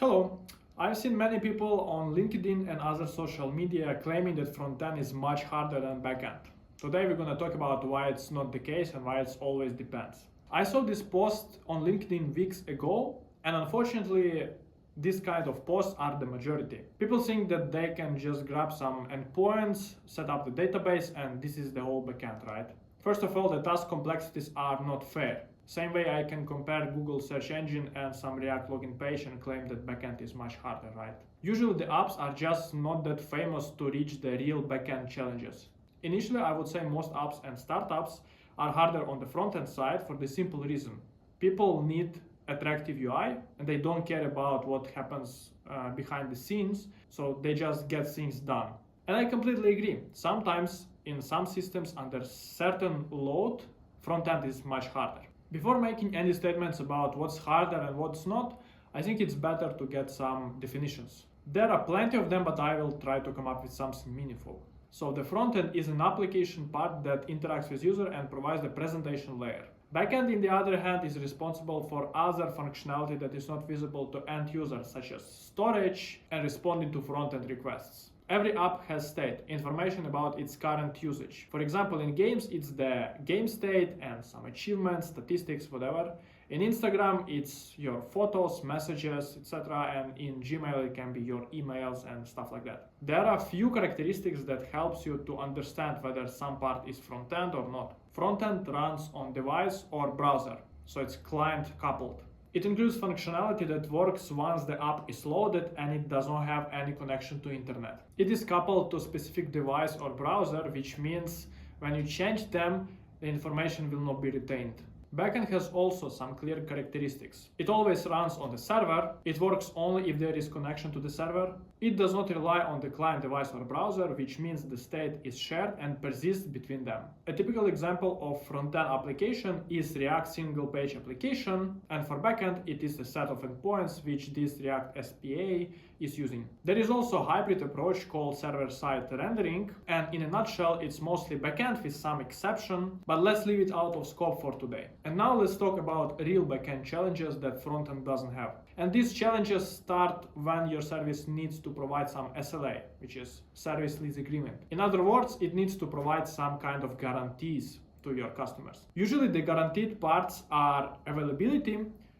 Hello, I've seen many people on LinkedIn and other social media claiming that frontend is much harder than backend. Today we're going to talk about why it's not the case and why it always depends. I saw this post on LinkedIn weeks ago, and unfortunately this kind of posts are the majority. People think that they can just grab some endpoints, set up the database, and this is the whole backend, right? First of all, the task complexities are not fair. Same way I can compare Google search engine and some React login page and claim that backend is much harder, right? Usually the apps are just not that famous to reach the real backend challenges. Initially, I would say most apps and startups are harder on the front-end side for the simple reason. People need attractive UI and they don't care about what happens behind the scenes, so they just get things done. And I completely agree. Sometimes in some systems under certain load, front-end is much harder. Before making any statements about what's harder and what's not, I think it's better to get some definitions. There are plenty of them, but I will try to come up with something meaningful. So the frontend is an application part that interacts with user and provides the presentation layer. Backend, in the other hand, is responsible for other functionality that is not visible to end users, such as storage and responding to front-end requests. Every app has state, information about its current usage. For example, in games, it's the game state and some achievements, statistics, whatever. In Instagram, it's your photos, messages, etc. And in Gmail, it can be your emails and stuff like that. There are few characteristics that helps you to understand whether some part is front-end or not. Front-end runs on device or browser, so it's client coupled. It includes functionality that works once the app is loaded and it does not have any connection to internet. It is coupled to a specific device or browser, which means when you change them, the information will not be retained. Backend has also some clear characteristics. It always runs on the server, it works only if there is connection to the server, it does not rely on the client device or browser, which means the state is shared and persists between them. A typical example of front-end application is React single page application, and for backend it is a set of endpoints which this React SPA is using. There is also a hybrid approach called server-side rendering, and in a nutshell it's mostly backend with some exception, but let's leave it out of scope for today. And now let's talk about real backend challenges that frontend doesn't have. And these challenges start when your service needs to provide some SLA, which is service lease agreement. In other words, it needs to provide some kind of guarantees to your customers. Usually the guaranteed parts are availability,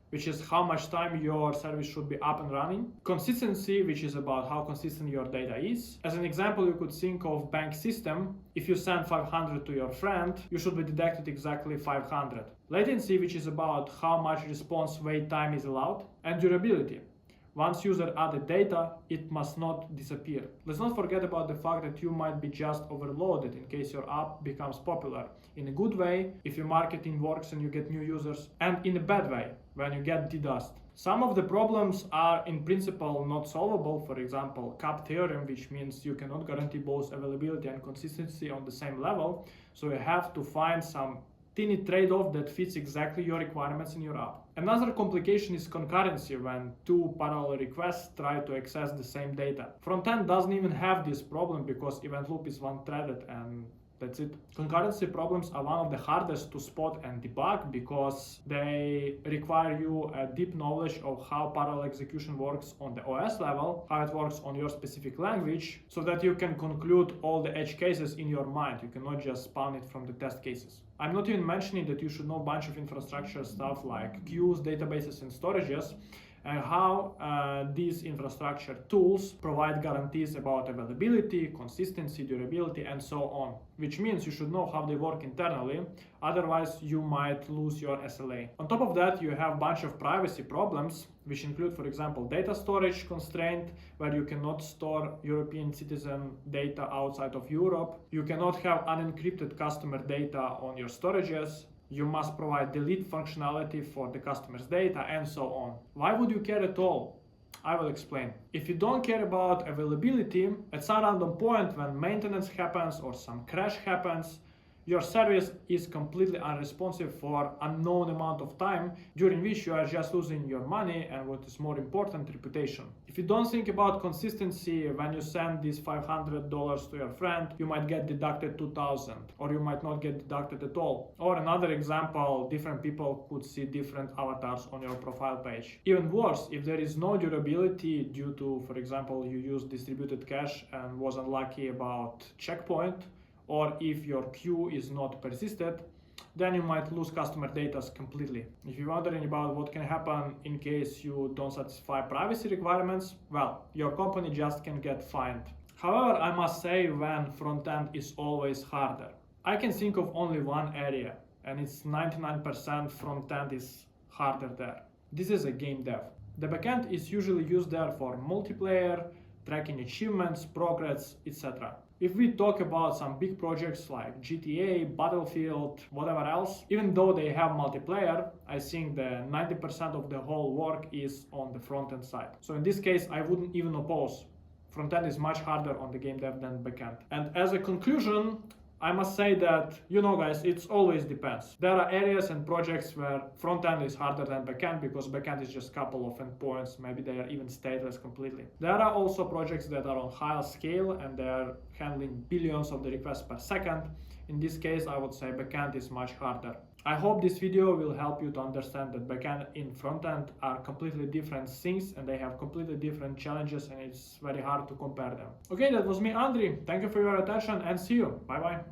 which is how much time your service should be up and running. Consistency, which is about how consistent your data is. As an example, you could think of bank system. If you send 500 to your friend, you should be deducted exactly 500. Latency, which is about how much response wait time is allowed. And durability. Once user added data, it must not disappear. Let's not forget about the fact that you might be just overloaded in case your app becomes popular. In a good way, if your marketing works and you get new users, and in a bad way, when you get DDoS. Some of the problems are in principle not solvable, for example, cap theorem, which means you cannot guarantee both availability and consistency on the same level, so you have to find some tiny trade-off that fits exactly your requirements in your app. Another complication is concurrency, when two parallel requests try to access the same data. Frontend doesn't even have this problem because event loop is one-threaded and that's it. Concurrency problems are one of the hardest to spot and debug because they require you a deep knowledge of how parallel execution works on the OS level, how it works on your specific language, so that you can conclude all the edge cases in your mind. You cannot just spawn it from the test cases. I'm not even mentioning that you should know a bunch of infrastructure stuff like queues, databases, and storages, and how these infrastructure tools provide guarantees about availability, consistency, durability, and so on. Which means you should know how they work internally, otherwise you might lose your SLA. On top of that, you have a bunch of privacy problems, which include, for example, data storage constraint, where you cannot store European citizen data outside of Europe. You cannot have unencrypted customer data on your storages. You must provide delete functionality for the customer's data, and so on. Why would you care at all? I will explain. If you don't care about availability, at some random point when maintenance happens or some crash happens, Your service is completely unresponsive for unknown amount of time, during which you are just losing your money and, what is more important, reputation. If you don't think about consistency, when you send this $500 to your friend, you might get deducted $2,000, or you might not get deducted at all. Or another example, different people could see different avatars on your profile page. Even worse, if there is no durability due to, for example, you used distributed cache and was unlucky about checkpoint, or if your queue is not persisted, then you might lose customer data completely. If you're wondering about what can happen in case you don't satisfy privacy requirements, well, your company just can get fined. However, I must say, when frontend is always harder. I can think of only one area, and it's 99% frontend is harder there. This is a game dev. The backend is usually used there for multiplayer, tracking achievements, progress, etc. If we talk about some big projects like GTA, Battlefield, whatever else, even though they have multiplayer, I think the 90% of the whole work is on the front-end side. So in this case, I wouldn't even oppose. Front-end is much harder on the game dev than backend. And as a conclusion, I must say that, guys, it always depends. There are areas and projects where front-end is harder than backend because backend is just a couple of endpoints, maybe they are even stateless completely. There are also projects that are on higher scale and they are handling billions of the requests per second. In this case, I would say backend is much harder. I hope this video will help you to understand that backend and frontend are completely different things and they have completely different challenges and it's very hard to compare them. Okay, that was me, Andriy. Thank you for your attention and see you. Bye bye.